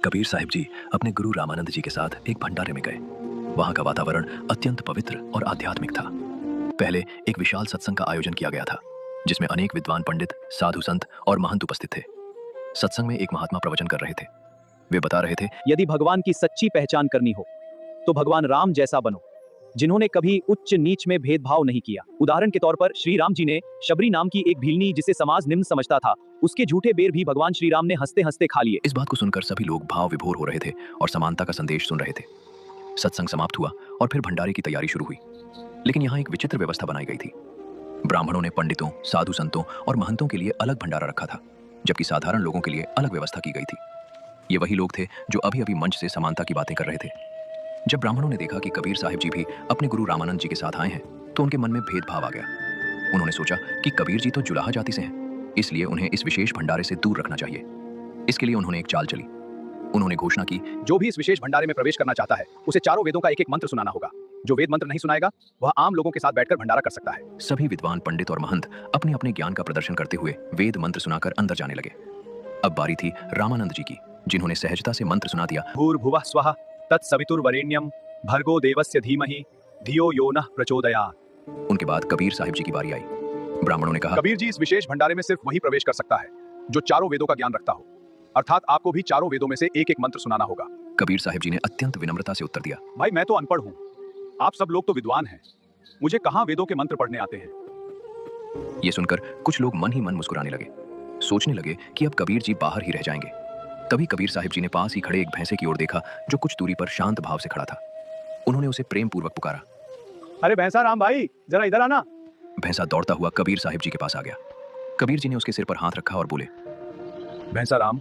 कबीर साहिब जी अपने गुरु रामानंद जी के साथ एक भंडारे में गए। वहां का वातावरण अत्यंत पवित्र और आध्यात्मिक था। पहले एक विशाल सत्संग का आयोजन किया गया था, जिसमें अनेक विद्वान पंडित, साधु संत और महंत उपस्थित थे। सत्संग में एक महात्मा प्रवचन कर रहे थे। वे बता रहे थे, यदि भगवान की सच्ची पहचान करनी हो तो भगवान राम जैसा बनो, जिन्होंने कभी उच्च नीच में भेदभाव नहीं किया। उदाहरण के तौर पर श्री राम जी ने शबरी नाम की एक भीलनी, जिसे समाज निम्न समझता था, उसके झूठे बेर भी भगवान श्री राम ने हंसते हंसते खा लिए। इस बात को सुनकर सभी लोग भाव विभोर हो रहे थे और समानता का संदेश सुन रहे थे। सत्संग समाप्त हुआ और फिर भंडारे की तैयारी शुरू हुई। लेकिन यहाँ एक विचित्र व्यवस्था बनाई गई थी। ब्राह्मणों ने पंडितों, साधु संतों और महंतों के लिए अलग भंडारा रखा था, जबकि साधारण लोगों के लिए अलग व्यवस्था की गई थी। ये वही लोग थे जो अभी अभी मंच से समानता की बातें कर रहे थे। जब ब्राह्मणों ने देखा कि कबीर साहिब जी भी अपने गुरु रामानंद जी के साथ आए हैं, तो उनके मन में भेदभाव आ गया। उन्होंने सोचा कि कबीर जी तो जुलाहा जाति से हैं, इसलिए उन्हें इस विशेष भंडारे से दूर रखना चाहिए। इसके लिए उन्होंने एक चाल चली। उन्होंने घोषणा की, जो भी इस विशेष भंडारे में प्रवेश करना चाहता है, उसे चारों वेदों का एक एक मंत्र सुनाना होगा। जो वेद मंत्र नहीं सुनाएगा, वह आम लोगों के साथ बैठकर भंडारा कर सकता है। सभी विद्वान पंडित और महंत अपने अपने ज्ञान का प्रदर्शन करते हुए वेद मंत्र सुनाकर अंदर जाने लगे। अब बारी थी रामानंद जी की, जिन्होंने सहजता से मंत्र सुना दिया, भूर्भुवः स्वः तत्सवितुर्वरेण्यम भर्गो देवस्य धीमहि धियो यो नः प्रचोदयात्। उनके बाद कबीर साहिब जी की बारी आई। ब्राह्मणों ने कहा, कबीर जी, इस विशेष भंडारे में सिर्फ वही प्रवेश कर सकता है जो चारों वेदों का ज्ञान रखता हो, अर्थात आपको भी चारों वेदों में से एक एक मंत्र सुनाना होगा। कबीर साहिब जी ने अत्यंत विनम्रता से उत्तर दिया, भाई, मैं तो अनपढ़ हूँ, आप सब लोग तो विद्वान हैं, मुझे कहाँ वेदों के मंत्र पढ़ने आते हैं। ये सुनकर कुछ लोग मन ही मन मुस्कुराने लगे। सोचने लगे कि अब कबीर जी बाहर ही रह जाएंगे। तभी कबीर साहिब जी ने पास ही खड़े एक भैंसे की ओर देखा, जो कुछ दूरी पर शांत भाव से खड़ा था। उन्होंने उसे प्रेम पूर्वक पुकारा, अरे भैंसा राम भाई, जरा इधर आना। भैंसा दौड़ता हुआ कबीर साहिब जी के पास आ गया। कबीर जी ने उसके सिर पर हाथ रखा और बोले, भैंसा राम,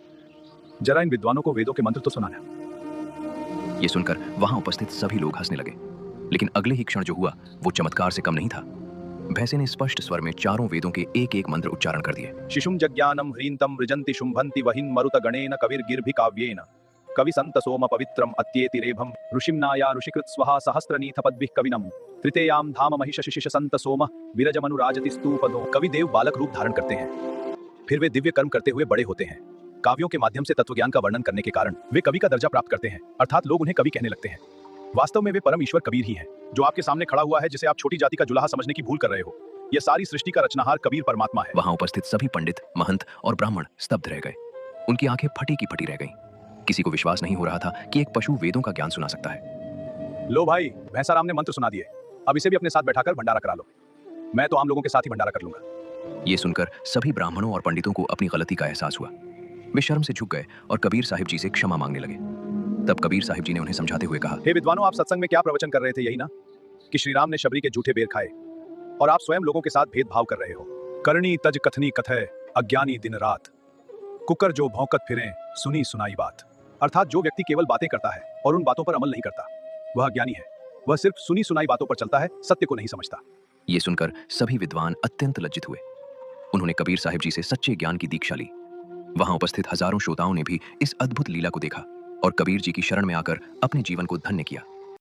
जरा इन विद्वानों को वेदों के मंत्र तो सुनाना। ये सुनकर वहां उपस्थित सभी लोग हंसने लगे। लेकिन अगले ही क्षण जो हुआ वो चमत्कार से कम नहीं था। भैंसे ने स्पष्ट स्वर में चारों वेदों के एक एक मंत्र उच्चारण कर दिए। शिशुम जज्ञानम ह्रींतम ऋजंति शुंभंति वहिन मरुत गणेन कविर गिरभि काव्येन कवि संत सोम पवित्रम अत्येति रेभम ऋषिम्नाया ऋषिकृत स्वहा सहस्रनीथ पद्भिः कविनम तृतीयाम धाम महिष शिशिष संत सोम विरजमनु राजति स्तूपदो। कवि देव बालक रूप धारण करते हैं, फिर वे दिव्य कर्म करते हुए बड़े होते हैं। काव्यों के माध्यम से तत्वज्ञान का वर्णन करने के कारण वे कवि का दर्जा प्राप्त करते हैं, अर्थात लोग उन्हें कवि कहने लगते हैं। वास्तव में वे परम ईश्वर कबीर ही है, जो आपके सामने खड़ा हुआ है, जिसे आप छोटी जाति का जुलाहा समझने की भूल कर रहे हो। यह सारी सृष्टि का रचनाहार कबीर परमात्मा है। वहां उपस्थित सभी पंडित, महंत और ब्राह्मण स्तब्ध रह गए। उनकी आंखें फटी की फटी रह गईं। किसी को विश्वास नहीं हो रहा था कि एक पशु वेदों का ज्ञान सुना सकता है। लो भाई, भैंसाराम ने मंत्र सुना दिए, अब इसे भी अपने साथ बैठाकर भंडारा करा लो। मैं तो आम लोगों के साथ ही भंडारा कर लूंगा। ये सुनकर सभी ब्राह्मणों और पंडितों को अपनी गलती का एहसास हुआ। वे शर्म से झुक गए और कबीर साहिब जी से क्षमा मांगने लगे। तब कबीर साहिब जी ने उन्हें समझाते हुए कहा, हे विद्वानों, आप सत्संग में क्या प्रवचन कर रहे थे? यही ना कि श्री राम ने शबरी के झूठे बेर खाए और आप स्वयं लोगों के साथ भेदभाव कर रहे हो। करनी तज कथनी कथय अज्ञानी दिन रात, कुकर जो भौंकत फिरे सुनी सुनाई बात। अर्थात जो व्यक्ति केवल बातें करता है और उन बातों पर अमल नहीं करता, वह अज्ञानी है। वह सिर्फ सुनी सुनाई बातों पर चलता है, सत्य को नहीं समझता। ये सुनकर सभी विद्वान अत्यंत लज्जित हुए। उन्होंने कबीर साहिब जी से सच्चे ज्ञान की दीक्षा ली। वहां उपस्थित हजारों श्रोताओं ने भी इस अद्भुत लीला को देखा और कबीर जी की शरण में आकर अपने जीवन को धन्य किया।